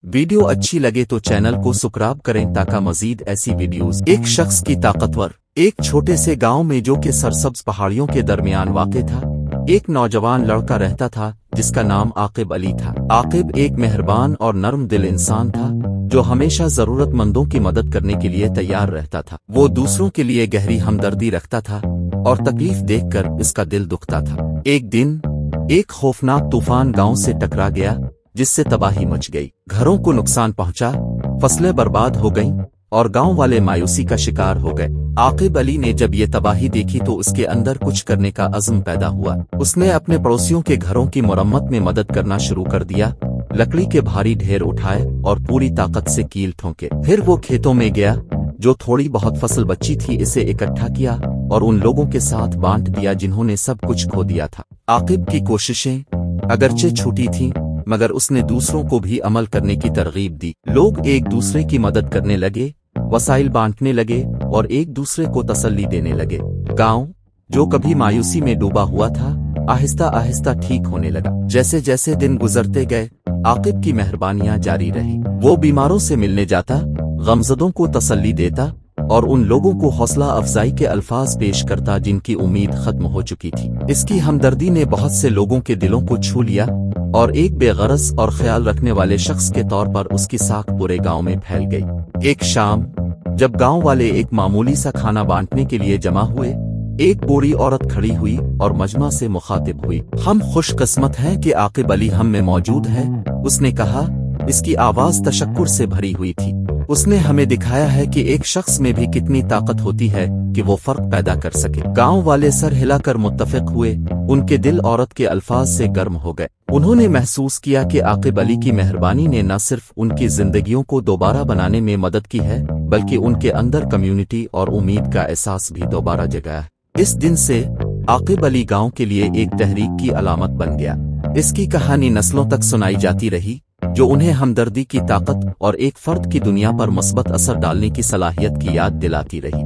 Video अच्छी लगे तो चैनल को सब्सक्राइब करें ताकि मजीद ऐसी वीडियोस। एक शख्स की ताकतवर। एक छोटे से गांव में जो कि सरसब्ज पहाड़ियों के दरमियान वाक़ था, एक नौजवान लड़का रहता था जिसका नाम आकिब अली था। आकिब एक मेहरबान और नर्म दिल इंसान था जो हमेशा जरूरतमंदों की मदद करने के लिए तैयार रहता था। वो दूसरों के लिए गहरी हमदर्दी रखता था और तकलीफ देखकर इसका दिल दुखता था। एक दिन एक खौफनाक तूफान गांव से टकरा गया जिससे तबाही मच गई। घरों को नुकसान पहुंचा, फसलें बर्बाद हो गईं और गांव वाले मायूसी का शिकार हो गए। आकिब अली ने जब ये तबाही देखी तो उसके अंदर कुछ करने का अज़्म पैदा हुआ। उसने अपने पड़ोसियों के घरों की मरम्मत में मदद करना शुरू कर दिया, लकड़ी के भारी ढेर उठाए और पूरी ताकत से कील ठोंके। फिर वो खेतों में गया, जो थोड़ी बहुत फसल बची थी इसे इकट्ठा किया और उन लोगों के साथ बांट दिया जिन्होंने सब कुछ खो दिया था। आकिब की कोशिशें अगरचे छूटी थीं, मगर उसने दूसरों को भी अमल करने की तरगीब दी। लोग एक दूसरे की मदद करने लगे, वसाइल बांटने लगे और एक दूसरे को तसल्ली देने लगे। गांव जो कभी मायूसी में डूबा हुआ था, आहिस्ता आहिस्ता ठीक होने लगा। जैसे जैसे दिन गुजरते गए, आकिब की मेहरबानियां जारी रही। वो बीमारों से मिलने जाता, गमज़दों को तसल्ली देता और उन लोगों को हौसला अफजाई के अल्फाज पेश करता जिनकी उम्मीद खत्म हो चुकी थी। इसकी हमदर्दी ने बहुत से लोगों के दिलों को छू लिया और एक बेगरज और ख्याल रखने वाले शख्स के तौर पर उसकी साख पूरे गांव में फैल गई। एक शाम जब गांव वाले एक मामूली सा खाना बांटने के लिए जमा हुए, एक बूढ़ी औरत खड़ी हुई और मजमा से मुखातिब हुई। हम खुशकिस्मत हैं कि आकिब अली हम में मौजूद है, उसने कहा। इसकी आवाज तशक्कुर से भरी हुई थी। उसने हमें दिखाया है कि एक शख्स में भी कितनी ताकत होती है कि वो फर्क पैदा कर सके। गांव वाले सर हिलाकर मुत्तफिक हुए। उनके दिल औरत के अल्फाज से गर्म हो गए। उन्होंने महसूस किया कि आकिब अली की मेहरबानी ने न सिर्फ उनकी जिंदगियों को दोबारा बनाने में मदद की है, बल्कि उनके अंदर कम्युनिटी और उम्मीद का एहसास भी दोबारा जगाया है। इस दिन से आकिब अली गांव के लिए एक तहरीक की अलामत बन गया। इसकी कहानी नस्लों तक सुनाई जाती रही, जो उन्हें हमदर्दी की ताकत और एक फर्द की दुनिया पर मस्बत असर डालने की सलाहियत की याद दिलाती रही।